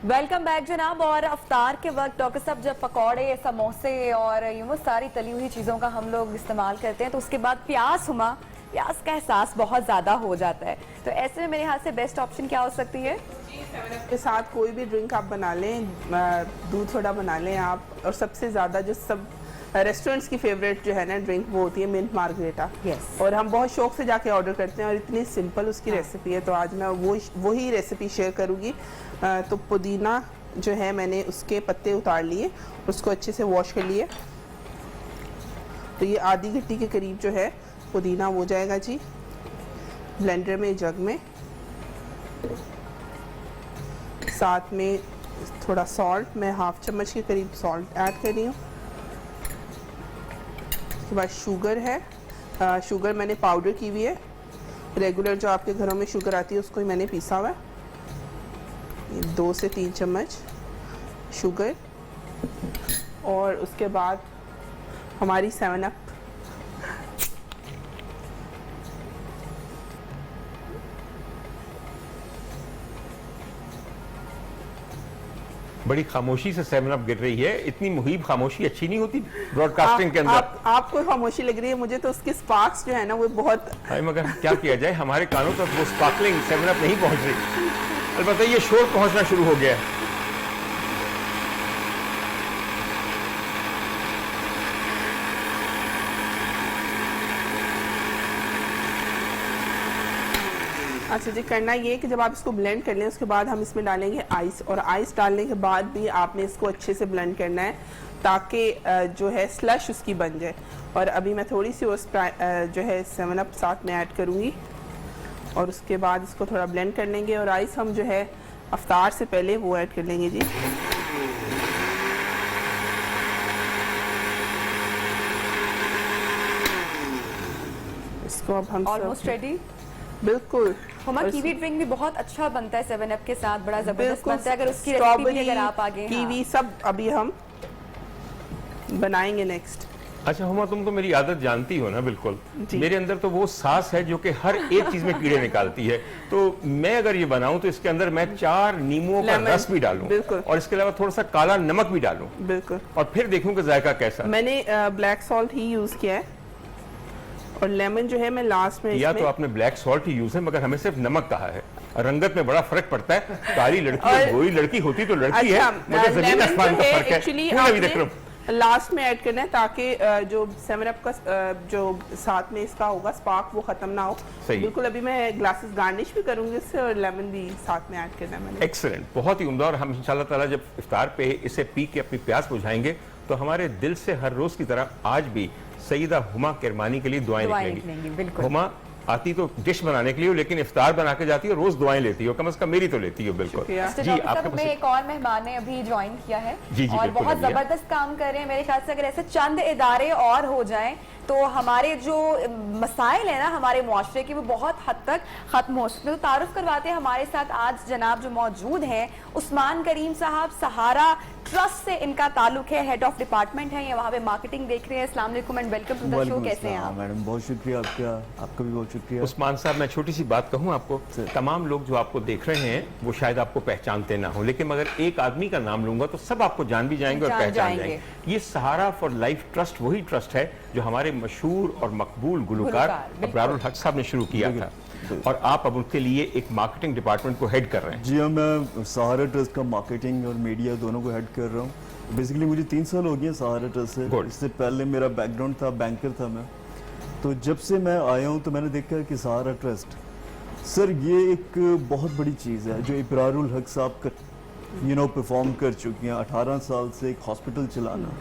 Welcome back जनाब। और अफ्तार के वक्त डॉक्टर साहब जब पकौड़े, समोसे और वो सारी तली हुई चीज़ों का हम लोग इस्तेमाल करते हैं तो उसके बाद प्यास का एहसास बहुत ज़्यादा हो जाता है, तो ऐसे में मेरे हाथ से बेस्ट ऑप्शन क्या हो सकती है? के साथ कोई भी ड्रिंक आप बना लें, दूध सोडा बना लें आप, और सबसे ज़्यादा जो सब रेस्टोरेंट्स की फेवरेट जो है ना ड्रिंक वो होती है मिंट मार्गरेटा। और हम बहुत शौक से जाके ऑर्डर करते हैं और इतनी सिंपल उसकी रेसिपी है, तो आज मैं वही रेसिपी शेयर करूँगी। तो पुदीना जो है मैंने उसके पत्ते उतार लिए, उसको अच्छे से वॉश कर लिए। तो ये आधी गट्टी के करीब जो है पुदीना हो जाएगा जी। ब्लेंडर में, जग में, साथ में थोड़ा सॉल्ट, मैं हाफ चम्मच के करीब सॉल्ट ऐड कर रही हूँ। उसके बाद शुगर है, शुगर मैंने पाउडर की हुई है, रेगुलर जो आपके घरों में शुगर आती है उसको ही मैंने पीसा हुआ है। 2 से 3 चम्मच शुगर, और उसके बाद हमारी 7 अप, बड़ी खामोशी से 7 अप गिर रही है। इतनी मुहीब खामोशी अच्छी नहीं होती ब्रॉडकास्टिंग के अंदर। आपको खामोशी लग रही है, मुझे तो उसके स्पार्क्स जो है ना वो बहुत मगर क्या किया जाए, हमारे कानों तक वो स्पार्कलिंग 7 अप नहीं पहुंच रही। अलबत्ता ये शोर पहुंचना शुरू हो गया है। अच्छा जी, करना ये कि जब आप इसको ब्लेंड कर लें उसके बाद हम इसमें डालेंगे आइस, और आइस डालने के बाद भी आपने इसको अच्छे से ब्लेंड करना है ताकि जो है स्लश उसकी बन जाए। और अभी मैं थोड़ी सी उस जो है 7 अप साथ में ऐड करूँगी, और उसके बाद इसको थोड़ा ब्लेंड कर लेंगे। और आइस हम जो है अफ्तार से पहले वो ऐड कर लेंगे जी। इसको अब हम ऑलमोस्ट रेडी। बिल्कुल। हमारा कीवी ड्रिंक भी बहुत अच्छा बनता है 7 अप के साथ, बड़ा जबरदस्त बनता है। अगर उसकी स्ट्रॉबेरी, रेसिपी भी अगर आप आगे कीवी सब अभी हम बनाएंगे नेक्स्ट। अच्छा हुमा, तुम तो मेरी आदत जानती हो ना बिल्कुल। मेरे अंदर तो वो सांस है जो कि हर एक चीज में कीड़े निकालती है। तो मैं अगर ये बनाऊं तो इसके अंदर मैं 4 नींबुओं का रस भी डालूं, और इसके अलावा थोड़ा सा काला नमक भी डालूं, बिल्कुल, और फिर देखूं कि जायका कैसा। मैंने ब्लैक सॉल्ट ही यूज किया है, और लेमन जो है मैं लास्ट में या तो आपने ब्लैक सॉल्ट ही यूज है, मगर हमें सिर्फ नमक कहा है। रंगत में बड़ा फर्क पड़ता है, काली लड़की और गोरी लड़की होती तो लड़की है, मगर जमीन आसमान का फर्क है। लास्ट में ऐड करना है ताकि जो 7 अप का जो साथ में इसका होगा स्पार्क वो खत्म ना हो। बिल्कुल, अभी मैं ग्लासेस गार्निश भी करूंगी इससे, और लेमन भी साथ में ऐड करना है मैंने। एक्सीलेंट, बहुत ही उम्दा। और हम इंशाल्लाह ताला जब इफ्तार पे इसे पी के अपनी प्यास बुझाएंगे तो हमारे दिल से हर रोज की तरह आज भी सईदा हुमा किरमानी के लिए दुआएं निकलेंगी। हुमा आती तो डिश बनाने के लिए, लेकिन इफ्तार बना के जाती है, रोज दुआएं लेती हो, कम से कम मेरी तो लेती हो। बिल्कुल जी। आपके पास एक और मेहमान ने अभी ज्वाइन किया है और बहुत जबरदस्त काम कर रहे हैं। मेरे ख्याल से अगर ऐसे चंद इदारे और हो जाएं तो हमारे जो मसाइल है ना हमारे मुआशरे की वो बहुत हद तक खत्म हो सकते हैं। तो तारुफ करवाते हैं हमारे साथ आज जनाब जो मौजूद हैं उस्मान करीम साहब, सहारा ट्रस्ट से इनका ताल्लुक है, हेड ऑफ डिपार्टमेंट है, ये वहाँ पे मार्केटिंग देख रहे हैं। अस्सलाम वालेकुम and welcome to the show. कैसे हैं आप? मैडम बहुत शुक्रिया आपका भी बहुत शुक्रिया। उस्मान साहब, मैं छोटी सी बात कहूँ आपको, तमाम लोग जो आपको देख रहे हैं वो शायद आपको पहचानते ना हो, लेकिन अगर एक आदमी का नाम लूंगा तो सब आपको जान भी जाएंगे और पहचान जाएंगे। ये सहारा फॉर लाइफ ट्रस्ट वही ट्रस्ट है जो हमारे मशहूर और मकबूल गुलकार अबरारुल हक साहब ने शुरू किया था, और आप अब उनके लिए एक मार्केटिंग डिपार्टमेंट को हेड कर रहे हैं। जी हाँ, मैं सहारा ट्रस्ट का मार्केटिंग और मीडिया दोनों को हेड कर रहा हूँ। बेसिकली मुझे 3 साल हो गए सहारा ट्रस्ट से। इससे पहले मेरा बैकग्राउंड था, बैंकर था मैं। तो जब से मैं आया हूँ तो मैंने देखा कि सहारा ट्रस्ट सर ये एक बहुत बड़ी चीज़ है जो अबरारुल हक साहब का परफॉर्म कर चुकी हैं। 18 साल से एक हॉस्पिटल चलाना,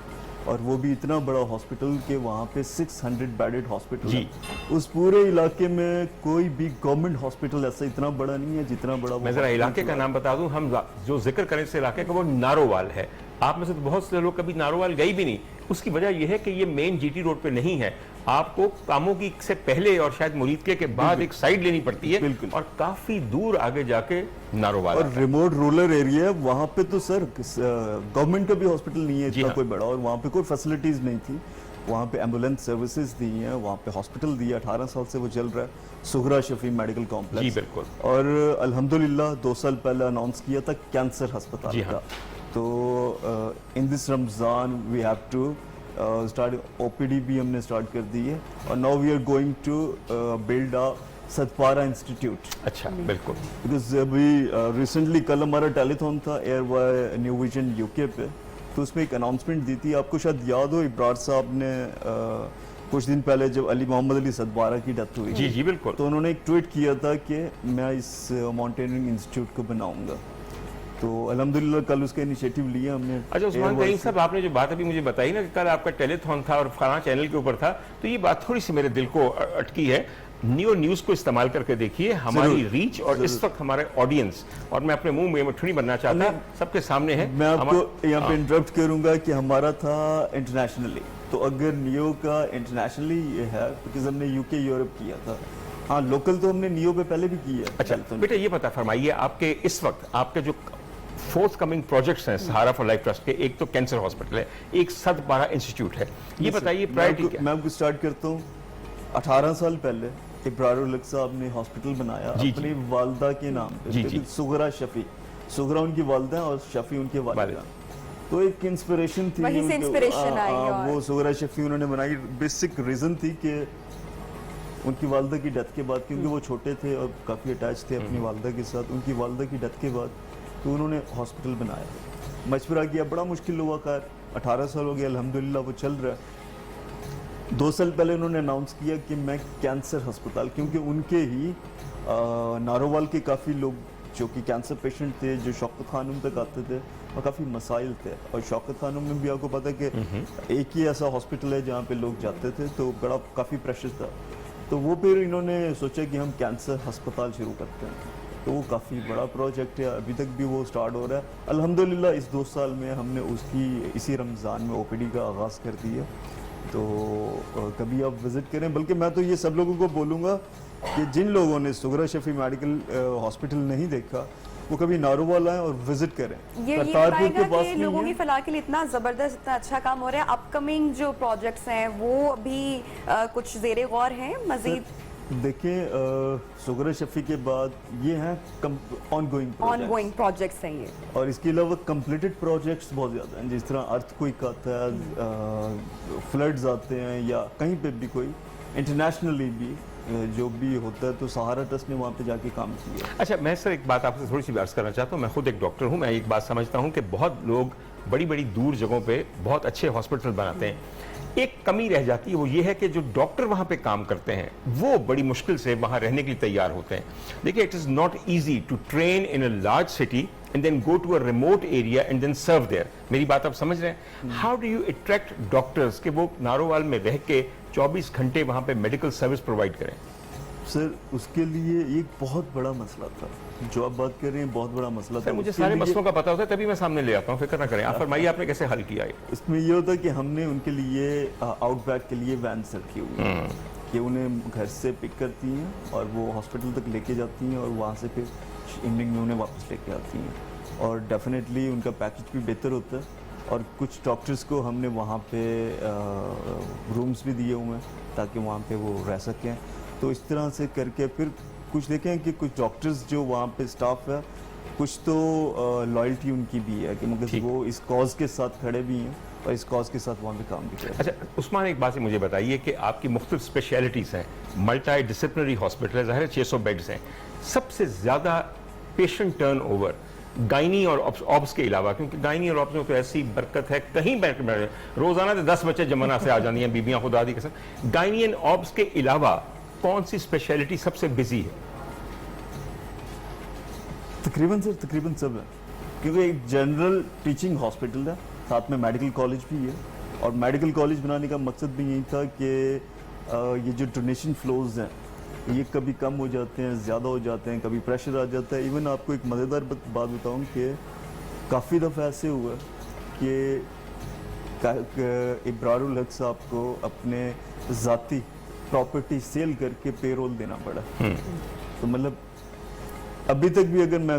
और वो भी इतना बड़ा हॉस्पिटल कि वहाँ पे 600 बेडेड हॉस्पिटल है। उस पूरे इलाके में कोई भी गवर्नमेंट हॉस्पिटल ऐसा इतना बड़ा नहीं है जितना बड़ा। मैं जरा इलाके का नाम बता दूं, हम जो जिक्र करें इस इलाके का वो नारोवाल है। आप में से तो बहुत से लोग कभी नारोवाल गए भी नहीं। उसकी वजह यह है कि ये मेन जीटी रोड पे नहीं है, आपको कामों की से पहले और शायद मुरीदके के बाद एक साइड लेनी पड़ती है, और काफी दूर आगे जाके नारोवाल और रिमोट रूरल एरिया है। वहाँ पे तो सर गवर्नमेंट का भी हॉस्पिटल नहीं है इतना कोई बड़ा, और वहाँ पे कोई फैसिलिटीज नहीं थी। वहाँ पे एम्बुलेंस सर्विसेज दी हैं, वहाँ पे हॉस्पिटल दिया, 18 साल से वो चल रहा है, सुगरा शफी मेडिकल कॉम्प्लेक्स। जी बिल्कुल। और अल्हम्दुलिल्लाह 2 साल पहले अनाउंस किया था कैंसर अस्पताल का। तो in this Ramzan we have to start OPD भी हमने स्टार्ट कर दी है, और now we are going to build a Satpara institute. अच्छा बिल्कुल। बिकॉज अभी रिसेंटली कल हमारा टेलीथॉन था ARY new vision UK पे, तो उसमें एक अनाउंसमेंट दी थी, आपको शायद याद हो, इब्रार साहब ने कुछ दिन पहले जब अली मोहम्मद अली सतपारा की डेथ हुई, जी जी बिल्कुल, तो उन्होंने एक ट्वीट किया था कि मैं इस माउंटेनियरिंग इंस्टीट्यूट को बनाऊंगा। तो अल्हम्दुलिल्लाह कल उसका इनिशिएटिव लिया हमने। अच्छा उस्मान करीम साहब, आपने जो बात अभी मुझे बताई ना कि कल आपका टेलीथॉन था और फलां चैनल के ऊपर था, तो ये बात थोड़ी सी मेरे दिल को अटकी है। न्यू न्यूज़ को इस्तेमाल करके देखिए, हमारी रीच और इस वक्त हमारे ऑडियंस, और मैं अपने मुंह में मठड़ी बनना चाहता, सबके सामने है। मैं आपको यहाँ पे इंटरप्ट करूंगा कि हमारा था इंटरनेशनली, तो अगर नियो का इंटरनेशनली ये है बिकॉज हमने UK यूरोप किया था। हाँ, लोकल तो हमने नियो पे पहले भी किया। अच्छा बेटा, ये पता फरमाइए, आपके इस वक्त आपके जो फोर्थ कमिंग प्रोजेक्ट्स हैं सहारा फॉर लाइफ ट्रस्ट के, एक तो कैंसर हॉस्पिटल है, एक सतपारा इंस्टीट्यूट है, ये बताइए प्रायोरिटी क्या? मैं आपको स्टार्ट करता हूँ। 18 साल पहले इब्रारुल हक साहब ने हॉस्पिटल बनाया अपनी वालदा के नाम पे, सुगरा शफी, सुगरा उनकी वालदा और शफी उनके वालिद। तो एक इंस्पिरेशन थी, वहीं से इंस्पिरेशन आई, वो सुगरा शफी उन्होंने बनाई। बेसिक रीजन थी कि उनकी वालदा की डेथ के बाद, क्योंकि वो छोटे थे और काफ़ी अटैच थे अपनी वालदा के साथ, उनकी वालदा की डेथ के बाद तो उन्होंने हॉस्पिटल बनाया, मशवरा किया, बड़ा मुश्किल हुआ, खैर 18 साल हो गया, अल्हम्दुलिल्लाह वो चल रहा है। 2 साल पहले उन्होंने अनाउंस किया कि मैं कैंसर अस्पताल, क्योंकि उनके ही नारोवाल के काफ़ी लोग जो कि कैंसर पेशेंट थे, जो शौकत खानम तक आते थे, और काफ़ी मसाइल थे, और शौकत खानम में भी आपको पता है कि एक ही ऐसा हॉस्पिटल है जहाँ पे लोग जाते थे, तो बड़ा काफ़ी प्रेशर था। तो वो फिर इन्होंने सोचा कि हम कैंसर अस्पताल शुरू करते हैं, तो वो काफ़ी बड़ा प्रोजेक्ट है, अभी तक भी वो स्टार्ट हो रहा है। अल्हम्दुलिल्लाह इस 2 साल में हमने उसकी इसी रमज़ान में OPD का आगाज़ कर दिया, तो कभी आप विज़िट करें। बल्कि मैं तो ये सब लोगों को बोलूँगा कि जिन लोगों ने सुगरा शफी मेडिकल हॉस्पिटल नहीं देखा, वो कभी नारोवाल आए और विजिट करें। ये बताएगा कि लोगों की फलाह के लिए इतना ज़बरदस्त, इतना अच्छा काम हो रहा है। अपकमिंग जो प्रोजेक्ट्स हैं वो भी कुछ ज़ेरे गौर हैं मज़ीद? देखिए, सुगरा शफी के बाद ये हैं ऑनगोइंग प्रोजेक्ट्स हैं ये, और इसके अलावा कंप्लीटेड प्रोजेक्ट्स बहुत ज़्यादा हैं। जिस तरह अर्थक्वेक आता है, फ्लड्स आते हैं, या कहीं पे भी कोई इंटरनेशनली भी जो भी होता है, तो सहारा ट्रस्ट ने वहाँ पे जाके काम किया। अच्छा, मैं सर एक बात आपसे थोड़ी सी अर्ज करना चाहता हूँ। मैं खुद एक डॉक्टर हूँ, मैं एक बात समझता हूँ कि बहुत लोग बड़ी बड़ी दूर जगहों पे बहुत अच्छे हॉस्पिटल बनाते हैं, एक कमी रह जाती है, वो ये है कि जो डॉक्टर वहाँ पे काम करते हैं वो बड़ी मुश्किल से वहाँ रहने के लिए तैयार होते हैं। देखिए, it is not easy to train in a large city and then go to a remote area and then serve there. मेरी बात आप समझ रहे हैं? How do you attract doctors कि वो नारोवाल में रह के 24 घंटे वहाँ पे मेडिकल सर्विस प्रोवाइड करें? सर, उसके लिए एक बहुत बड़ा मसला था, जो आप बात कर रहे हैं, बहुत बड़ा मसला था। मुझे सारे मसलों का पता होता है, तभी मैं सामने ले आता हूँ, फिक्र ना करें। आप फरमाइए, आपने कैसे हल किया है? इसमें ये होता है कि हमने उनके लिए आउटबैक के लिए वैन्स रखी हुई है कि उन्हें घर से पिक करती हैं और वो हॉस्पिटल तक लेके जाती हैं, और वहाँ से फिर इवनिंग में उन्हें वापस लेके आती हैं, और डेफिनेटली उनका पैकेज भी बेहतर होता है। और कुछ डॉक्टर्स को हमने वहाँ पे रूम्स भी दिए हुए हैं ताकि वहाँ पे वो रह सकें। तो इस तरह से करके फिर कुछ देखें कि कुछ डॉक्टर्स जो वहाँ पे स्टाफ है, कुछ तो लॉयल्टी उनकी भी है कि मतलब वो इस कॉज के साथ खड़े भी हैं और इस कॉज के साथ वहाँ पे काम भी करें। अच्छा उस्मान, एक बात मुझे बताइए कि आपकी मुख्तलिफ स्पेशलिटीज़ हैं, मल्टी डिसिप्लिनरी हॉस्पिटल है, ज़ाहिर है 600 बेड्स हैं, सबसे ज़्यादा पेशेंट टर्न ओवर गायनी और ऑब्स के अलावा, क्योंकि गायनी और ऑब्स में तो ऐसी बरकत है, कहीं रोजाना तो 10 बच्चे जमाना से आ जाती हैं बीबियां, खुदा दी कसम। गायनी एंड ऑब्स के अलावा कौन सी स्पेशलिटी सबसे बिजी है? तकरीबन सर तकरीबन सब है, क्योंकि एक जनरल टीचिंग हॉस्पिटल है, साथ में मेडिकल कॉलेज भी है, और मेडिकल कॉलेज बनाने का मकसद भी यही था कि ये जो डोनेशन फ्लोज हैं ये कभी कम हो जाते हैं, ज़्यादा हो जाते हैं, कभी प्रेशर आ जाता है। इवन आपको एक मज़ेदार बात बताऊं कि काफ़ी दफ़ा ऐसे हुआ कि इब्रारुल हक साहब को अपने ज़ाती प्रॉपर्टी सेल करके पेरोल देना पड़ा। तो मतलब अभी तक भी अगर मैं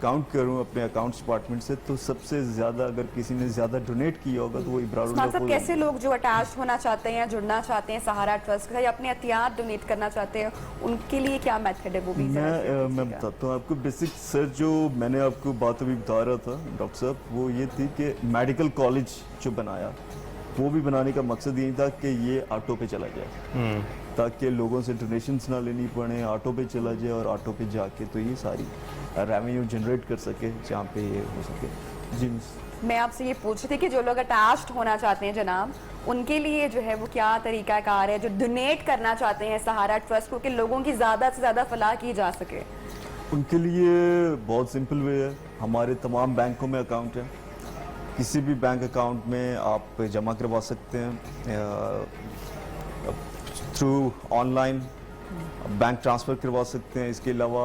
काउंट करूं अपने अकाउंट्स डिपार्टमेंट से तो सबसे ज्यादा अगर किसी ने ज्यादा डोनेट किया होगा तो वो इब्रार मतलब कैसे लोग जो अटैच होना चाहते हैं, जुड़ना चाहते हैं सहारा ट्रस्ट का या अपने एहतियात डोनेट करना चाहते हैं, उनके लिए क्या मेथड है वो भी मैं बताता हूँ आपको। बेसिक सर जो मैंने आपको बात अभी बता रहा था डॉक्टर साहब, वो ये थी कि मेडिकल कॉलेज जो बनाया वो भी बनाने का मकसद यही था कि ये ऑटो पे चला जाए, ताकि लोगों से डोनेशंस ना लेनी पड़े, ऑटो पे चला जाए और ऑटो पे जाके तो ये सारी रेवेन्यू जनरेट कर सके जहाँ पे ये हो सके। जी मैं आपसे ये पूछ रही थी कि जो लोग अटैच्ड होना चाहते हैं जनाब, उनके लिए जो है वो क्या तरीकाकार है, जो डोनेट करना चाहते हैं सहारा ट्रस्ट को कि लोगों की ज़्यादा से ज़्यादा फलाह की जा सके? उनके लिए बहुत सिंपल वे है, हमारे तमाम बैंकों में अकाउंट है, किसी भी बैंक अकाउंट में आप जमा करवा सकते हैं, थ्रू ऑनलाइन बैंक ट्रांसफ़र करवा सकते हैं। इसके अलावा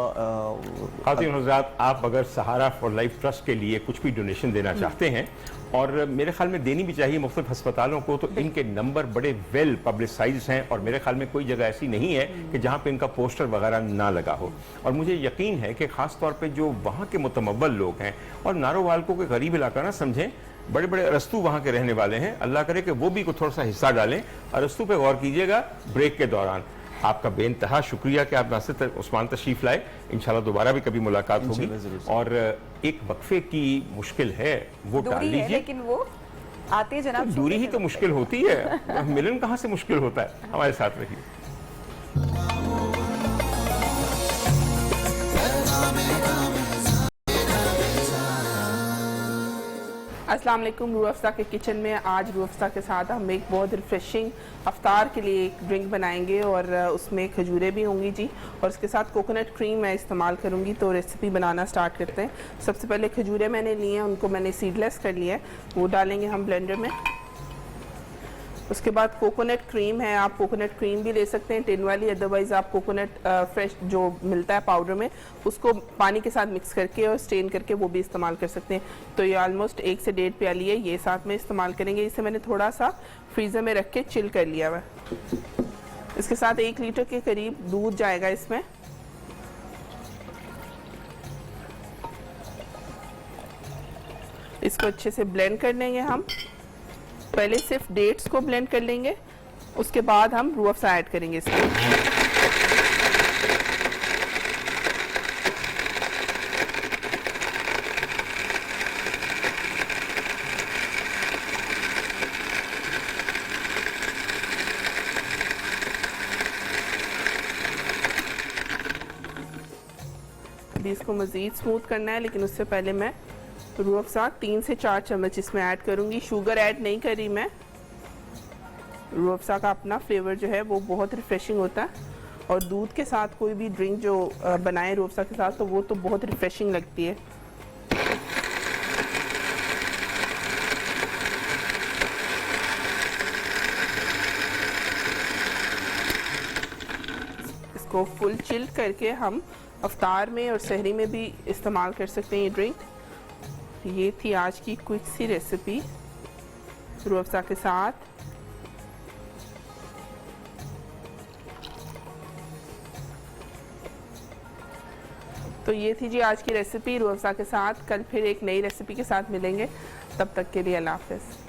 खातिन हज़रात, आप अगर सहारा फॉर लाइफ ट्रस्ट के लिए कुछ भी डोनेशन देना चाहते हैं, और मेरे ख्याल में देनी भी चाहिए मुख्तलिफ हस्पतालों को, तो इनके नंबर बड़े वेल पब्लिसाइज हैं और मेरे ख्याल में कोई जगह ऐसी नहीं है कि जहाँ पे इनका पोस्टर वगैरह ना लगा हो। और मुझे यकीन है कि ख़ास तौर पे जो वहाँ के मुतमव्वल लोग हैं और नारोवाल को के गरीब इलाका ना समझें, बड़े बड़े अरस्तू वहाँ के रहने वाले हैं, अल्लाह करे कि वो भी कुछ थोड़ा सा हिस्सा डालें। अरस्तू पे गौर कीजिएगा ब्रेक के दौरान। आपका बेइंतहा शुक्रिया कि आप नासिर उस्मान तशरीफ लाए, इंशाल्लाह दोबारा भी कभी मुलाकात होगी। और एक वक्फे की मुश्किल है वो डाल लीजिए, लेकिन वो आते जनाब, दूरी ही तो मुश्किल होती है, मिलन कहाँ से मुश्किल होता है। हमारे साथ रहिए। अस्सलाम वालेकुम। रूह अफ़ज़ा के किचन में आज रूह अफ़ज़ा के साथ हम एक बहुत रिफ्रेशिंग अफ्तार के लिए एक ड्रिंक बनाएंगे और उसमें खजूरें भी होंगी जी, और उसके साथ कोकोनट क्रीम मैं इस्तेमाल करूंगी। तो रेसिपी बनाना स्टार्ट करते हैं। सबसे पहले खजूरें मैंने ली हैं, उनको मैंने सीडलेस कर लिया है, वो डालेंगे हम ब्लेंडर में। उसके बाद कोकोनट क्रीम है, आप कोकोनट क्रीम भी ले सकते हैं टिन वाली, अदरवाइज़ आप कोकोनट फ्रेश जो मिलता है पाउडर में, उसको पानी के साथ मिक्स करके और स्ट्रेन करके वो भी इस्तेमाल कर सकते हैं। तो ये ऑलमोस्ट 1 से 1.5 प्याली है, ये साथ में इस्तेमाल करेंगे। इसे मैंने थोड़ा सा फ्रीज़र में रख के चिल कर लिया हुआ। इसके साथ 1 लीटर के करीब दूध जाएगा इसमें। इसको अच्छे से ब्लेंड कर लेंगे हम। पहले सिर्फ डेट्स को ब्लेंड कर लेंगे, उसके बाद हम रूह अफ़ज़ा ऐड करेंगे इसमें। अभी इसको मज़ीद स्मूथ करना है, लेकिन उससे पहले मैं रूह अफ़ज़ा 3 से 4 चम्मच इसमें ऐड करूंगी। शुगर ऐड नहीं करी मैं। रूह अफ़ज़ा का अपना फ्लेवर जो है वो बहुत रिफ्रेशिंग होता है, और दूध के साथ कोई भी ड्रिंक जो बनाए रूह अफ़ज़ा के साथ तो वो तो बहुत रिफ्रेशिंग लगती है। इसको फुल चिल्ड करके हम अफ्तार में और सहरी में भी इस्तेमाल कर सकते हैं ये ड्रिंक। ये थी आज की क्विक सी रेसिपी रूह अफ़ज़ा के साथ। तो ये थी जी आज की रेसिपी रूह अफ़ज़ा के साथ। कल फिर एक नई रेसिपी के साथ मिलेंगे, तब तक के लिए अल्लाह हाफ़िज़।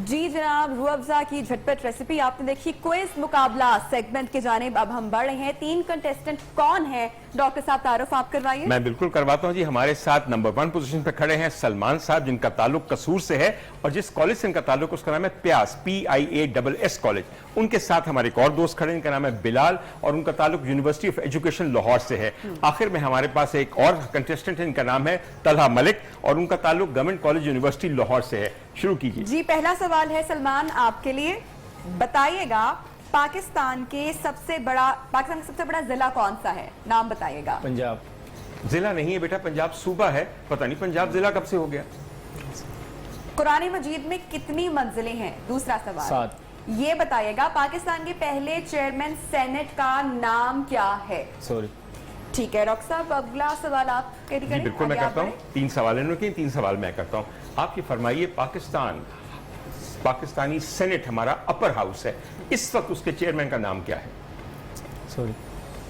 जी जनाब, रूह अफ़ज़ा की झटपट रेसिपी आपने देखी। क्विज मुकाबला सेगमेंट के जानिब अब हम बढ़ रहे हैं। 3 कंटेस्टेंट कौन है, डॉक्टर साहब तारुफ आप करवाइए। मैं बिल्कुल करवाता हूं जी। हमारे साथ नंबर 1 पोजीशन पे खड़े हैं सलमान साहब, जिनका ताल्लुक कसूर से है और जिस कॉलेज से इनका ताल्लुक उसका नाम है प्यास, PIASS कॉलेज। उनके साथ हमारे एक और दोस्त खड़े हैं, इनका नाम है बिलाल और उनका ताल्लुक यूनिवर्सिटी ऑफ एजुकेशन लाहौर से है। आखिर में हमारे पास एक और कंटेस्टेंट है, इनका नाम है तलहा मलिक और उनका ताल्लुक गवर्नमेंट कॉलेज यूनिवर्सिटी लाहौर से है। शुरू कीजिए जी। पहला सवाल है सलमान आपके लिए, बताइएगा पाकिस्तान का सबसे बड़ा जिला कौन सा है, नाम बताइएगा। पंजाब। जिला नहीं है बेटा, पंजाब सूबा है। पता नहीं पंजाब जिला कब से हो गया। कुरान मजीद में कितनी मंजिलें हैं? दूसरा सवाल 7। ये बताइएगा पाकिस्तान के पहले चेयरमैन सेनेट का नाम क्या है? सॉरी। ठीक है डॉक्टर साहब, अगला सवाल आप जी बिल्कुल मैं करता हूँ। 3 सवाल इन्होंने किए, 3 सवाल मैं करता हूँ। आप ये फरमाइए, पाकिस्तान पाकिस्तानी सेनेट हमारा अपर हाउस है, इस वक्त उसके चेयरमैन का नाम क्या है? सॉरी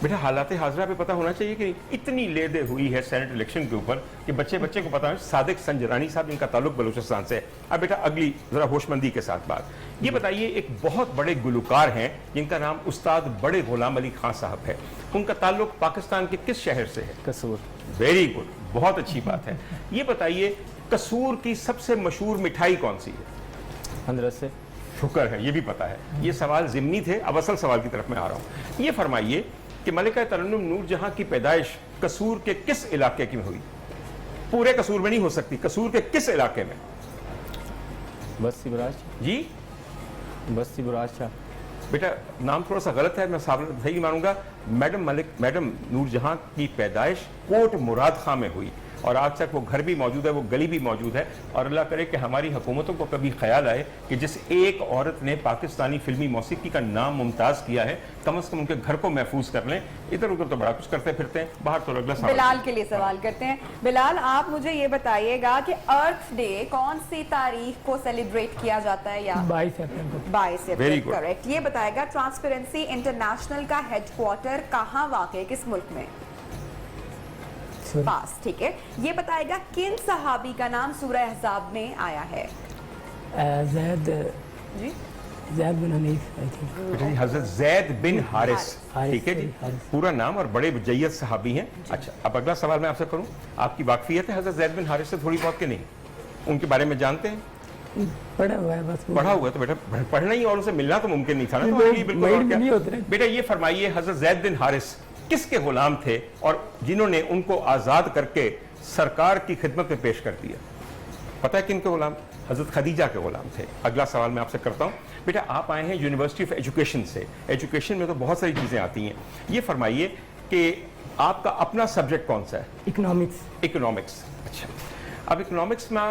बेटा हालात हाजरा पे पता होना चाहिए कि इतनी लेदे हुई है सेनेट इलेक्शन के ऊपर कि बच्चे को पता है। सादिक संजरानी साहब, इनका ताल्लुक बलूचिस्तान से है। अब बेटा अगली जरा होशमंदी के साथ बात, ये बताइए, एक बहुत बड़े गुलकार हैं जिनका नाम उस्ताद बड़े गुलाम अली खान साहब है, उनका ताल्लुक पाकिस्तान के किस शहर से है? कसूर। वेरी गुड, बहुत अच्छी बात है। ये बताइए कसूर की सबसे मशहूर मिठाई कौन सी है? हंदरस से। शुक्र है, ये भी पता है। ये सवाल ज़िमनी थे, अब असल सवाल की तरफ मैं आ रहा हूँ। ये फरमाइए कि मलिका तरन्नुम नूर जहां की पैदाइश कसूर के किस इलाके की में हुई? पूरे कसूर में नहीं हो सकती, कसूर के किस इलाके में? बस्ती बराज। जी बस्ती बराज शाह। बेटा नाम थोड़ा सा गलत है, मैं सही मानूंगा। मैडम नूर जहां की पैदाइश कोट मुराद खां में हुई और आज तक वो घर भी मौजूद है, वो गली भी मौजूद है। और अल्लाह करे कि हमारी हुकूमतों को कभी ख्याल आए कि जिस एक औरत ने पाकिस्तानी फिल्मी मौसीकी का नाम मुमताज़ किया है, कम से कम उनके घर को महफूज कर लें। इधर उधर तो बड़ा कुछ करते फिरते हैं, बाहर तो अगला सवाल। बिलाल के लिए सवाल करते हैं। बिलाल, आप मुझे ये बताइएगा कि अर्थ डे कौन सी तारीख को सेलिब्रेट किया जाता है? या 22 सितंबर। 22 Very सितंबर, good. करेक्ट। ये बताएगा ट्रांसपेरेंसी इंटरनेशनल का हेडक्वार्टर कहाँ वाक़ है, किस मुल्क में? पास, ठीक है। ये बताएगा किन सहाबी का नाम सूरह अहज़ाब में आया है? ज़ैद जी ज़ैद बिन हनीफ आई थिंक। बेटा जी हजरत जैद बिन हारिस, हारिस, ठीक है जी, हारिस। पूरा नाम और बड़े जय्यद सहाबी हैं। अच्छा, अब अगला सवाल मैं आपसे करूं, आपकी वाकफियत है हजरत जैद बिन हारिस से थोड़ी बहुत कि नहीं? उनके बारे में जानते हैं? पढ़ा हुआ है बस। पढ़ा हुआ है तो बेटा पढ़ना ही और उनसे मिलना तो मुमकिन नहीं था ना, तो नहीं, ये बिल्कुल और नहीं क्या? होते ना। बेटा ये फरमाइए हजरत जैद बिन हारिस किसके गुलाम थे और जिन्होंने उनको आजाद करके सरकार की खिदमत में पेश कर दिया? पता है किन के गुलाम? हजरत खदीजा के गुलाम थे। अगला सवाल मैं आपसे करता हूँ। बेटा आप आए हैं यूनिवर्सिटी ऑफ एजुकेशन से, एजुकेशन में तो बहुत सारी चीजें आती हैं। ये फरमाइए कि आपका अपना सब्जेक्ट कौन सा है? इकोनॉमिक्स। इकोनॉमिक्स। अच्छा, अब इकोनॉमिक्स में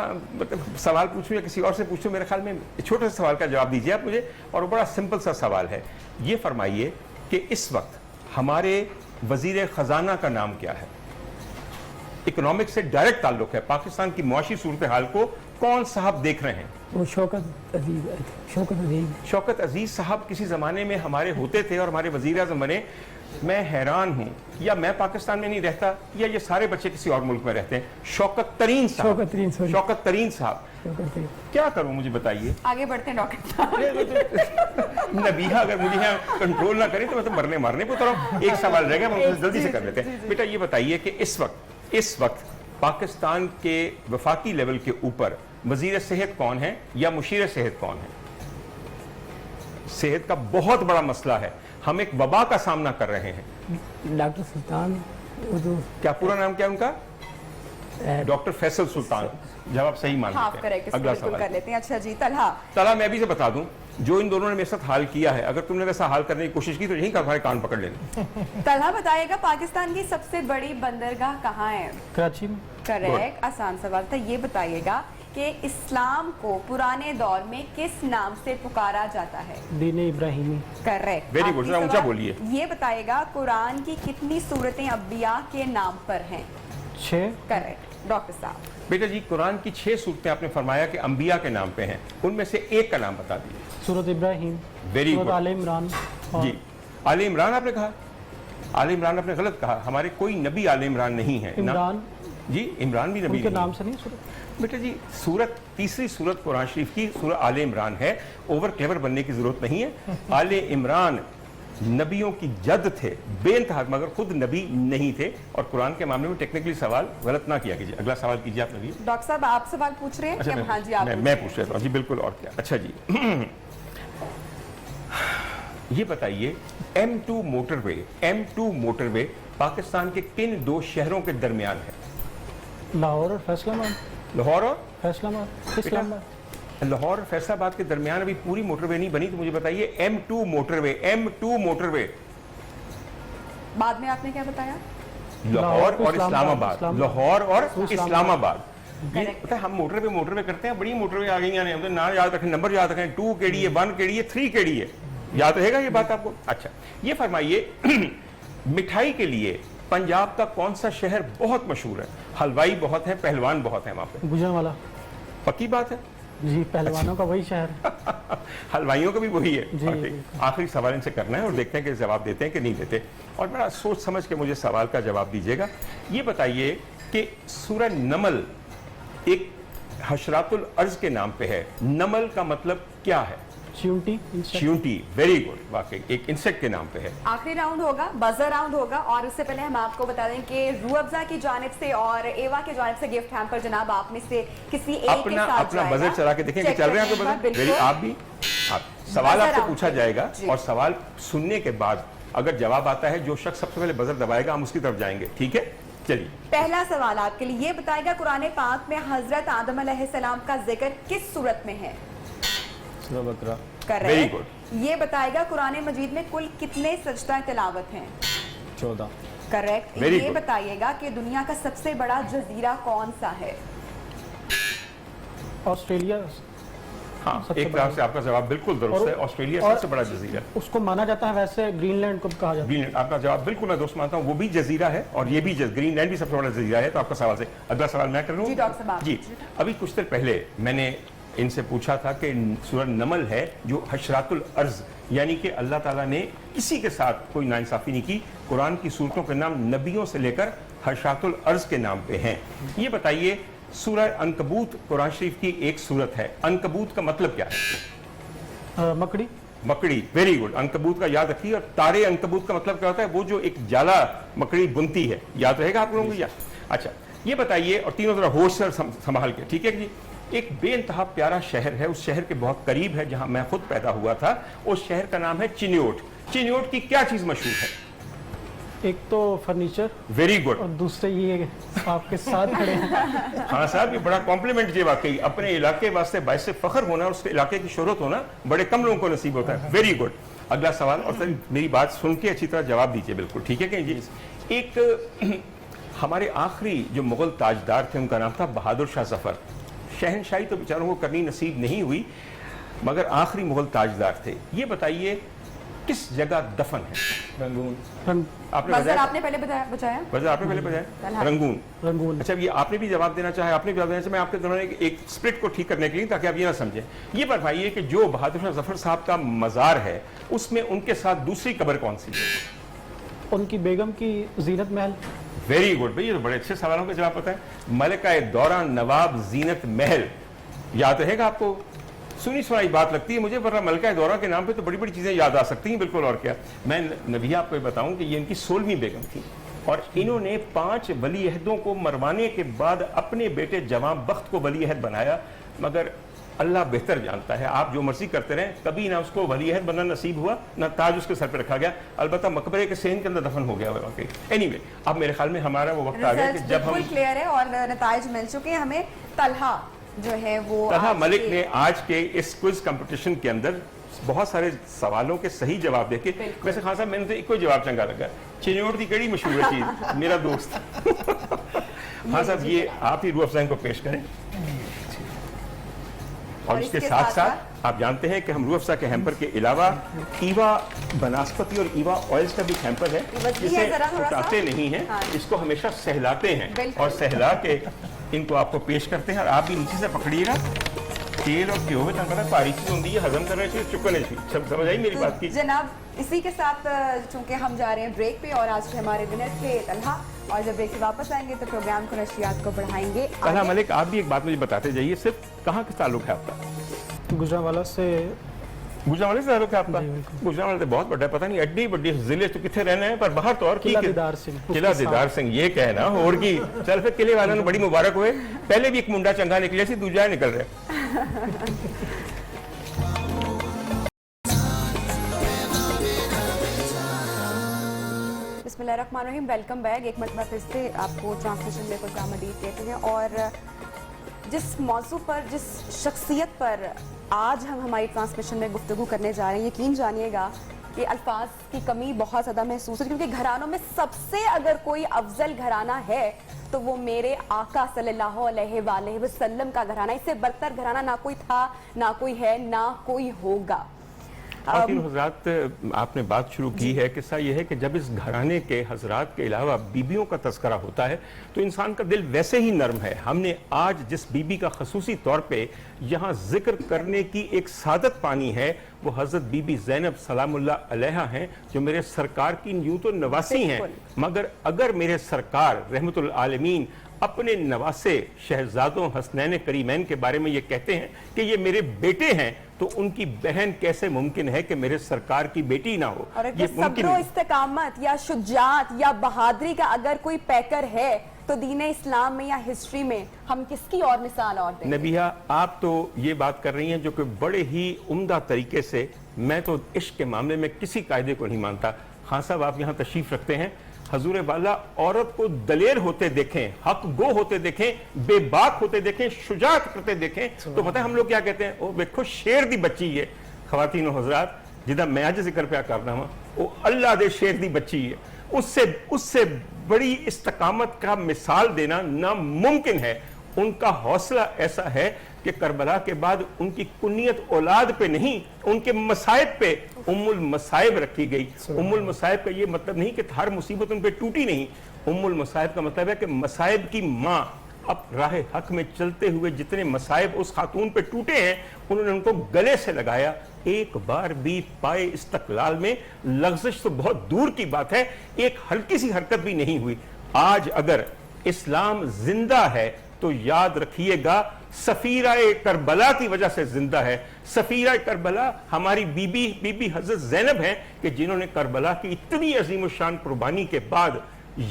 मतलब सवाल पूछूं या किसी और से पूछूं, मेरे ख्याल में छोटे से सवाल का जवाब दीजिए आप मुझे, और बड़ा सिंपल सा सवाल है। ये फरमाइए कि इस वक्त हमारे वजीर खजाना का नाम क्या है? इकोनॉमिक्स से डायरेक्ट ताल्लुक है, पाकिस्तान की मुआशी सूरत हाल को कौन साहब देख रहे हैं? वो शौकत अजीज आई थिंक। शौकत अजीज। शौकत अजीज साहब किसी ज़माने में हमारे होते थे और हमारे वज़ीर आज़म बने। मैं हैरान हूँ, या मैं पाकिस्तान में नहीं रहता या ये सारे बच्चे किसी और मुल्क में रहते हैं। शौकत तरीन साहब, शौकत तरीन साहब, क्या करूँ मुझे बताइए? आगे बढ़ते हैं डॉक्टर साहब। नबीहा अगर मुझे यहाँ कंट्रोल ना करे तो मैं तो मरने मारने को तो एक सवाल रह गया, हम उसे जल्दी से कर लेते हैं। बेटा ये बताइए कि इस वक्त पाकिस्तान के वफाकी लेवल के ऊपर वजीर सेहत कौन है या मुशीर सेहत कौन है? सेहत का बहुत बड़ा मसला है, हम एक वबा का सामना कर रहे हैं। डॉक्टर सुल्तान। क्या पूरा नाम क्या है उनका? डॉक्टर फैसल सुल्तान। जवाब सही मान हाँ, लेते हैं। अगला सवाल कर लेते हैं। अच्छा जी, तलहा मैं भी से बता दूं, जो इन दोनों ने मेरे साथ हाल किया है, अगर तुमने वैसा हाल करने की कोशिश की तो यहीं का हमारे कान पकड़ लेना। तलहा बताइएगा पाकिस्तान की सबसे बड़ी बंदरगाह कहाँ है? कराची में। करेक्ट, आसान सवाल था। ये बताइएगा कि इस्लाम को पुराने दौर में किस नाम से पुकारा जाता है? दीन इब्राहिमी। करेक्ट, वेरी गुड, ऊंचा बोलिए। ये बताइएगा कुरान की कितनी सूरतें अंबिया के नाम पर हैं? 6। करेक्ट, डॉक्टर साहब। बेटा जी कुरान की 6 सूरतें आपने फरमाया कि अंबिया के नाम पे हैं, उनमें से एक का नाम बता दीजिए। सूरत इब्राहिम। वेरी सूरत गुड। आले इमरान। जी, आले इमरान आपने कहा? आले इमरान आपने गलत कहा, हमारे कोई नबी आले इमरान नहीं है। इमरान जी, इमरान भी नबी उनके नहीं नाम है। से नहीं सूरत। बेटा जी सूरत, तीसरी सूरत कुरान शरीफ की सूरत आले इमरान है, ओवर क्लेवर बनने की जरूरत नहीं है। आले इमरान नबियों की जद थे बेइंतहा, मगर खुद नबी नहीं थे। और कुरान के मामले में टेक्निकली सवाल गलत ना किया कीजिए। अगला सवाल कीजिए आप नबी। डॉक्टर साहब आप सवाल पूछ रहे हैं? अच्छा, हाँ जी, आप मैं पूछ रहा था जी, बिल्कुल, और क्या। अच्छा जी ये बताइए M2 मोटरवे पाकिस्तान के किन 2 शहरों के दरमियान है? लाहौर और फैसलाबाद। लाहौर और फैसलाबाद। इस्लामाबाद। लाहौर और फैसलाबाद के दरमियान अभी पूरी मोटरवे नहीं बनी, तो मुझे बताइए M2 मोटरवे बाद में आपने क्या बताया? लाहौर और इस्लामाबाद। लाहौर और इस्लामाबाद। ये Correct. पता है हम मोटरवे करते हैं, बड़ी मोटरवे आ गई हैं, हम तो ना याद रखें, नंबर याद रखें, 2 केडी है, 1 केडी है, 3 केडी है, याद रहेगा ये बात आपको? अच्छा ये फरमाइए मिठाई के लिए पंजाब का कौन सा शहर बहुत मशहूर है? हलवाई बहुत है, पहलवान बहुत है वहां पे। गुजरांवाला। पक्की बात है? जी, पहलवानों का वही शहर। हलवाइयों का भी वही है। जी, और आखिरी सवाल इनसे करना है और देखते हैं कि जवाब देते हैं कि नहीं देते, और बड़ा सोच समझ के मुझे सवाल का जवाब दीजिएगा। ये बताइए कि सूरह नमल एक हशरातुल अर्ज के नाम पे है, नमल का मतलब क्या है? च्यूंटी। च्यूंटी, वेरी गुड, वाकई एक इंसेक्ट के नाम पे है। आखिरी राउंड होगा, बजर राउंड होगा, और उससे पहले हम आपको बता दें कि रूह अफ़ज़ा की जानिब से और एवा की जानिब से गिफ्ट हैम्पर जनाब आप में से किसी एक के साथ अपना जाएगा। बजट चला के देखें कि चल रहे हैं आपके बजट। बिल्कुल। वेरी, आप भी सवाल बजर आपसे राउंड पूछा जाएगा जी। और सवाल सुनने के बाद अगर जवाब आता है, जो शख्स सबसे पहले बजर दबाएगा हम उसकी तरफ जाएंगे, ठीक है? चलिए, पहला सवाल आपके लिए, ये बताएगा कुरान पाक में हजरत आदम अलैहिस्सलाम का जिक्र किस सूरत में है? सूरह बकरा। Very correct. गुड। ये बताएगा कुरान मजीद में कुल कितने सजदा तिलावत हैं? 14। करेक्ट। Very ये good. बताइएगा कि दुनिया का सबसे बड़ा जजीरा कौन सा है? ऑस्ट्रेलिया। हाँ, सबसे एक बड़ा तरह से आपका जवाब बिल्कुल दुरुस्त और- है, ऑस्ट्रेलिया और- सबसे बड़ा जजीरा। उसको माना जाता है, वैसे ग्रीनलैंड को कहा जाता है। ग्रीनलैंड, आपका जवाब बिल्कुल मैं दोस्त मानता हूँ, वो भी जजीरा है और ये भी ग्रीनलैंड भी सबसे बड़ा जजीरा है। तो आपका सवाल से अगला सवाल मैं कर लूँ? जी, डॉक्टर साहब। जी, अभी कुछ देर पहले मैंने इनसे पूछा था कि सूरह नमल है जो हशरातुल अर्ज, यानी कि अल्लाह ताला ने किसी के साथ कोई नाइंसाफी नहीं की। कुरान की सूरतों के नाम नबियों से लेकर हशरातुल अर्ज के नाम पे हैं। ये बताइए, सूरह अनकबूत कुरान शरीफ की एक सूरत है, अनकबूत का मतलब क्या है? मकड़ी। मकड़ी, वेरी गुड, अनकबूत का याद रखिए। और तारे अनकबूत का मतलब क्या होता है? वो जो एक जाला मकड़ी बुनती है, याद रहेगा आप लोगों को? या अच्छा, ये बताइए, और तीनों तरह होश से संभाल के, ठीक है जी। एक बेइंतहा प्यारा शहर है, उस शहर के बहुत करीब है जहां मैं खुद पैदा हुआ था, उस शहर का नाम है चिन्योट। चिन्योट की क्या चीज मशहूर है? एक तो फर्नीचर, वेरी गुड। और दूसरे ये आपके साथ खड़े हैं। हाँ साहब, ये बड़ा कॉम्प्लीमेंट है वाकई। अपने इलाके वास्ते बाइस से फख्र होना और उसके इलाके की शोहरत होना बड़े कम लोगों को नसीब होता है। Very good. अगला सवाल, और सर मेरी बात सुन के अच्छी तरह जवाब दीजिए, बिल्कुल ठीक है कि जी। एक हमारे आखिरी जो मुगल ताजदार थे उनका नाम था बहादुर शाह जफर। शहनशाही तो बेचारों को करनी नसीब नहीं हुई, मगर आखिरी मुगल ताजदार थे। ये बताइए किस जगह दफन है? रंग, आपने बजर बताया, आपने पहले बचाया। वजह आपने पहले बताया, रंगून। रंगून। अच्छा, ये आपने भी जवाब देना चाहे, आपने भी जवाब देना चाहे। मैं आपके दोनों एक स्प्लिट को ठीक करने के लिए, ताकि आप ये ना समझें, ये बताइए कि जो बहादुर शाह जफर साहब का मजार है उसमें उनके साथ दूसरी कब्र कौन सी है? उनकी बेगम की जीनत महल। वेरी गुड भाई, ये तो बड़े अच्छे सवालों का जवाब पता है। मलिका दौरा नवाब जीनत महल, याद रहेगा आपको? सुनी सुनाई बात लगती है मुझे, वरना मलिका दौरा के नाम पे तो बड़ी बड़ी चीजें याद आ सकती हैं, बिल्कुल। और क्या मैं नबिया आपको बताऊं कि ये इनकी 16वीं बेगम थी, और इन्होंने 5 वली अहदों को मरवाने के बाद अपने बेटे जवां बख्त को वली अहद बनाया। मगर अल्लाह बेहतर जानता है, आप जो मर्जी करते रहें, कभी ना उसको वली अहद बनना नसीब हुआ, ना ताज उसके सर पे रखा गया। अलबत्ता मकबरे के सेन के अंदर दफन हो गया हुआ वाकई। एनीवे, अब मेरे ख्याल में हमारा वो वक्त आ गया कि जब हम, बिल्कुल क्लियर है और नताइज मिल चुके हैं हमें। तलहा जो है वो तलहा आज मलिक के- ने आज के इस क्विज कंपटीशन के अंदर बहुत सारे सवालों के सही जवाब देके, वैसे खान साहब मैंने तो एक कोई जवाब चंगा लगा, चिन्योट की कड़ी मशहूर चीज, मेरा दोस्त। हाँ साहब, ये आप ही रूह अफ़ज़ा को पेश करें। और इसके साथ साथ आप जानते हैं कि हम रूह अफ़ज़ा के हैम्पर के अलावा ईवा बनास्पति और ईवा ऑयल्स का भी हैम्पर है, बस भी जिसे है जरा थोड़ा सा। उठाते नहीं हैं, हाँ। इसको हमेशा सहलाते हैं, बिल्कुल। और सहला के इनको आपको पेश करते हैं। और आप भी नीचे से पकड़िएगा। तेल और घी में पता भारी चीज होती है, हजम करने चाहिए, चुकने चाहिए। सब समझ आई मेरी बात की? जनाब, इसी के साथ चूंकि हम जा रहे हैं ब्रेक पे, और आज के हमारे विनर थे तलहा, और जब ब्रेक से वापस आएंगे तो प्रोग्राम को नशियात को बढ़ाएंगे। तलहा मलिक, आप भी एक बात मुझे बताते जाइए, सिर्फ कहाँ का ताल्लुक है आपका? गुजरांवाला से। गुजरांवाले से ताल्लुक है आपका? जी, बिल्कुल। गुजरांवाला तो बहुत बड़ा है, पता नहीं एड्डी बड़ी जिले तो कितने रहने हैं, पर बाहर तो और किला दीदार सिंह। किला दीदार सिंह, ये कहना और की चल फिर किले वालों ने बड़ी मुबारक हुए। पहले भी एक मुंडा चंगा निकले सी, दूजा निकल रहे। बिस्मिल्लाहिर्रहमानिर्रहीम, वेलकम बैक। एक मरतबा फिर से आपको ट्रांसमिशन में खुश आमदीद कहते हैं। और जिस मौजू पर, जिस शख्सियत पर आज हम हमारी ट्रांसमिशन में गुफ्तगू करने जा रहे हैं, यकीन जानिएगा कि अल्फाज की कमी बहुत ज़्यादा महसूस है, क्योंकि घरानों में सबसे अगर कोई अफजल घराना है तो वो मेरे आका सल्लल्लाहु अलैहि वसल्लम का घराना। इससे बदतर घराना ना कोई था, ना कोई है, ना कोई होगा। خواتین حضرات آپ نے بات شروع کی ہے، قصہ یہ ہے کہ جب اس گھرانے کے حضرات کے علاوہ بیویوں کا تذکرہ ہوتا ہے تو انسان کا دل ویسے ہی نرم ہے. ہم نے آج جس بیوی کا خصوصی طور پہ یہاں ذکر کرنے کی ایک سعادت پانی ہے وہ حضرت بی بی زینب سلام اللہ علیہا ہیں، جو میرے سرکار کی یوں تو نواسی ہیں، مگر اگر میرے سرکار رحمت العالمین اپنے نواسے شہزادوں حسنین کریمین کے بارے میں یہ کہتے ہیں کہ یہ میرے بیٹے ہیں، تو ان کی بہن کیسے ممکن ہے کہ میرے سرکار کی بیٹی نہ ہو؟ اور اگر صبر و استقامت یا شجاعت یا بہادری کا اگر کوئی پیکر ہے تو دین اسلام میں یا ہسٹری میں ہم کس کی اور مثال اور دیں گے؟ نبیہ آپ تو یہ بات کر رہی ہیں جو کہ بڑے ہی عمدہ طریقے سے، میں تو عشق کے معاملے میں کسی قاعدے کو نہیں مانتا. خان صاحب آپ یہاں تشریف رکھتے ہیں، حضور والا عورت کو دلیر ہوتے دیکھیں، حق گو ہوتے دیکھیں، بے باک ہوتے دیکھیں، شجاعت کرتے دیکھیں تو پتہ ہے ہم لوگ کیا کہتے ہیں؟ او دیکھو شیر دی بچی ہے. خواتین و حضرات جدہ میں آج ذکر پہ کرنا ہوں وہ اللہ دے شیر دی بچی ہے. اس سے بڑی استقامت کا مثال دینا ناممکن ہے. ان کا حوصلہ ایسا ہے کہ کربلا کے بعد ان کی کنیت اولاد پہ نہیں، ان کے مصائب پہ ام المصائب رکھی گئی. ام المصائب کا یہ مطلب نہیں کہ ہر مصیبت ان پہ ٹوٹی نہیں. ام المصائب کا مطلب ہے کہ مصائب کی ماں. اب راہ حق میں چلتے ہوئے جتنے مصائب اس خاتون پہ ٹوٹے ہیں انہوں نے ان کو گلے سے لگایا. ایک بار بھی پائے استقلال میں لغزش تو بہت دور کی بات ہے، ایک ہلکی سی حرکت بھی نہیں ہوئی. آج اگر اسلام زندہ ہے تو یاد رکھیے گا سفیرہ کربلا کی وجہ سے زندہ ہے. سفیرہ کربلا ہماری بی بی حضرت زینب ہیں کہ جنہوں نے کربلا کی اتنی عظیم الشان قربانی کے بعد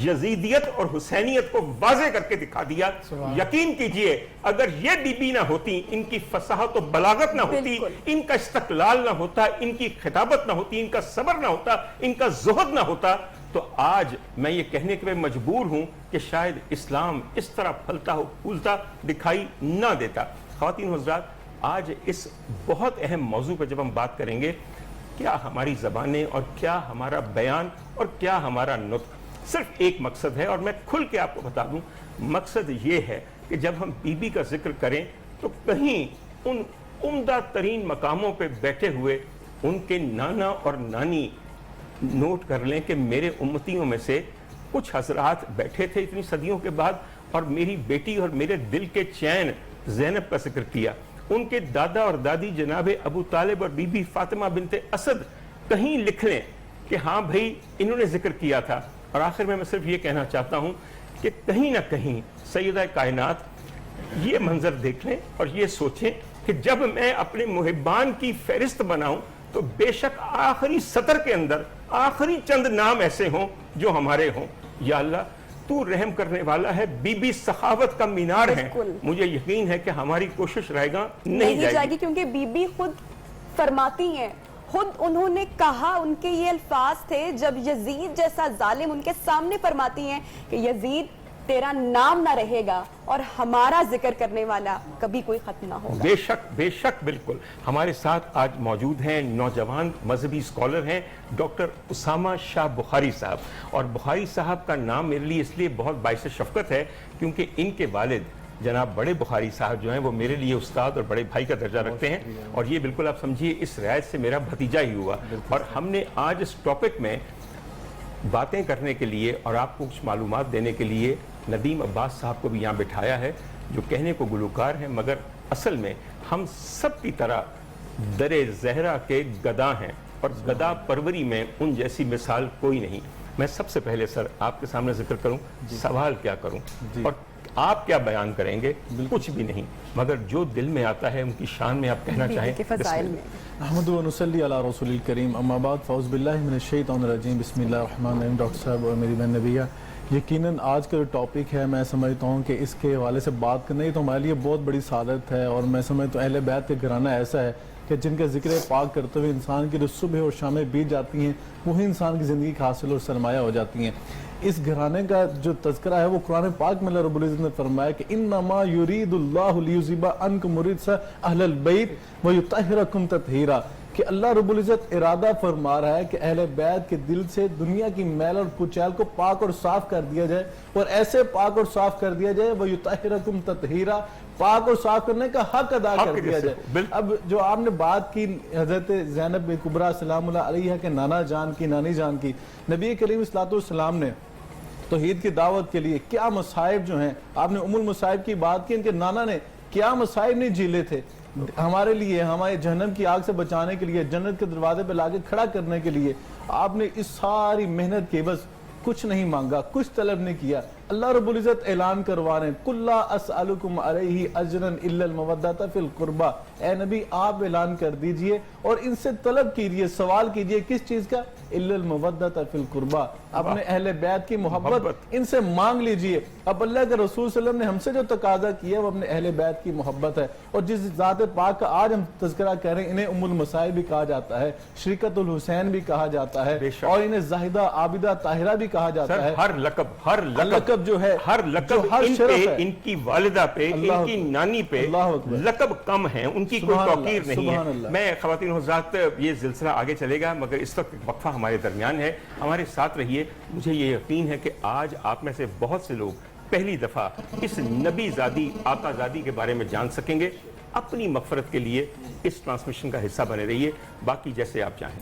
یزیدیت اور حسینیت کو واضح کر کے دکھا دیا. یقین کیجئے اگر یہ بی بی نہ ہوتی، ان کی فصاحت و بلاغت نہ ہوتی، ان کا استقلال نہ ہوتا، ان کی خطابت نہ ہوتی، ان کا صبر نہ ہوتا، ان کا زہد نہ ہوتا، تو آج میں یہ کہنے کے میں مجبور ہوں کہ شاید اسلام اس طرح پھلتا ہو پھولتا دکھائی نہ دیتا. خواتین حضرات آج اس بہت اہم موضوع پر جب ہم بات کریں گے، کیا ہماری زبانیں اور کیا ہمارا بیان اور کیا ہمارا نطق، صرف ایک مقصد ہے. اور میں کھل کے آپ کو بتا دوں مقصد یہ ہے کہ جب ہم بی بی کا ذکر کریں تو کہیں ان عمدہ ترین مقاموں پہ بیٹھے ہوئے ان کے نانا اور نانی نوٹ کر لیں کہ میرے امتیوں میں سے کچھ حضرات بیٹھے تھے اتنی صدیوں کے بعد اور میری بیٹی اور میرے دل کے چین زینب کا ذکر کیا. ان کے دادا اور دادی جناب ابو طالب اور بی بی فاطمہ بنت اسد کہیں لکھ لیں کہ ہاں بھائی انہوں نے ذکر کیا تھا. اور آخر میں صرف یہ کہنا چاہتا ہوں کہ کہیں نہ کہیں سیدہ کائنات یہ منظر دیکھ لیں اور یہ سوچیں کہ جب میں اپنے محبان کی فہرست بناؤں تو بے شک آخری سطر کے اندر آخری چند نام ایسے ہوں جو ہمارے ہوں. یا اللہ تو رحم کرنے والا ہے. بی بی سخاوت کا مینار ہے. مجھے یقین ہے کہ ہماری کوشش رہے گا نہیں جائے گی کیونکہ بی بی خود فرماتی ہیں، خود انہوں نے کہا، ان کے یہ الفاظ تھے جب یزید جیسا ظالم ان کے سامنے فرماتی ہیں کہ یزید تیرا نام نہ رہے گا اور ہمارا ذکر کرنے والا کبھی کوئی ختم نہ ہوگا. بے شک بالکل. ہمارے ساتھ آج موجود ہیں نوجوان مذہبی اسکالر ہیں ڈاکٹر اسامہ شاہ بخاری صاحب. اور بخاری صاحب کا نام میرے لیے اس لیے بہت باعث شفقت ہے کیونکہ ان کے والد جناب بڑے بخاری صاحب جو ہیں وہ میرے لیے استاد اور بڑے بھائی کا درجہ رکھتے ہیں. اور یہ بالکل آپ سمجھیے اس رعایت سے میرا بھتیجا ہی ہوا. اور ہم نے آج اس ٹاپک میں باتیں کرنے کے لیے اور آپ کو کچھ معلومات دینے کے لیے ندیم عباس صاحب کو بھی یہاں بٹھایا ہے جو کہنے کو گلوکار ہیں مگر اصل میں ہم سب کی طرح در زہرا کے گدا ہیں اور گدا پروری میں ان جیسی مثال کوئی نہیں. میں سب سے پہلے سر آپ کے سامنے ذکر کروں سوال کیا کروں اور آپ کیا بیان کریں گے؟ کچھ بھی نہیں مگر جو دل میں آتا ہے ان کی شان میں آپ کہنا چاہیں. احمد و نصلی علی رسول الکریم. اما بعد فاعوذ باللہ من الشیطان الرجیم. بسم اللہ الرحمن الرحیم. ڈاکٹر صاحب اور میری بہن نبیہ، یقیناً آج کا جو ٹاپک ہے میں سمجھتا ہوں کہ اس کے حوالے سے بات کرنا ہی تو ہمارے لیے بہت بڑی سعادت ہے. اور میں سمجھتا ہوں اہل بیت کا گھرانہ ایسا ہے کہ جن کا ذکر پاک کرتے ہوئے انسان کی جو صبح اور شامیں بیت جاتی ہیں وہی انسان کی زندگی کا حاصل اور سرمایہ ہو جاتی ہیں. اس گھرانے کا جو تذکرہ ہے وہ قرآن پاک میں اللہ رب العزت نے فرمایا کہ انما یرید اللہ لیذہب عنکم الرجس اہل البیت ویطہرکم تطہیرا، کہ اللہ رب العزت ارادہ فرما رہا ہے کہ اہل بیت کے دل سے دنیا کی میل اور کچیل کو پاک اور صاف کر دیا جائے، اور ایسے پاک اور صاف کر دیا جائے وَيُطَهِّرَكُمْ تَطْهِيرًا، پاک اور صاف کرنے کا حق ادا کر دیا جائے۔ اب جو آپ نے بات کی حضرت زینب کبریٰ سلام اللہ علیہ کے نانا جان کی، نانی جان کی، نبی کریم صلی اللہ علیہ وسلم نے توحید کی دعوت کے لیے کیا مصائب جو ہیں، آپ نے ام المصائب کی بات کی، ان کے نانا نے کیا مصائب نہیں جھیلے تھے ہمارے لیے، ہمارے جہنم کی آگ سے بچانے کے لیے، جنت کے دروازے پہ لا کے کھڑا کرنے کے لیے۔ آپ نے اس ساری محنت کے بس کچھ نہیں مانگا، کچھ طلب نہیں کیا۔ اللہ رب العزت اعلان کروا رہے ہیں قُلْ لَا أَسْأَلُكُمْ عَلَيْهِ أَجْرًا إِلَّا الْمَوَدَّةَ فِي الْقُرْبَى، اے نبی آپ اعلان کر دیجئے اور ان سے طلب کیجئے، سوال کیجئے کس چیز کا؟ إِلَّا الْمَوَدَّةَ فِي الْقُرْبَى، اپنے اہل بیت کی محبت ان سے مانگ لیجئے۔ اب اللہ کے رسول صلی اللہ علیہ وسلم نے ہم سے جو تقاضا کیا ہے وہ اپنے اہل بیت کی محبت ہے، اور جس ذات پاک کا آج ہم تذکرہ کر رہے ہیں انہیں ام المصائب بھی کہا جاتا ہے، شریکت الحسین بھی کہا جاتا ہے، اور انہیں زاہدہ عابدہ طاہرہ بھی کہا جاتا ہے۔ ہر لقب جو ہے، ہر لقب ان پہ، ان کی والدہ پہ، ان کی نانی پہ لقب کم ہیں، ان کی کوئی توقیر نہیں ہے۔ میں خواتین و حضرات یہ سلسلہ آگے چلے گا، مگر اس وقت وقفہ ہمارے درمیان ہے، ہمارے ساتھ رہیے۔ مجھے یہ یقین ہے کہ آج آپ میں سے بہت سے لوگ پہلی دفعہ اس نبی زادی آقا زادی کے بارے میں جان سکیں گے۔ اپنی مغفرت کے لیے اس ٹرانسمیشن کا حصہ بنے رہیے، باقی جیسے آپ چاہیں۔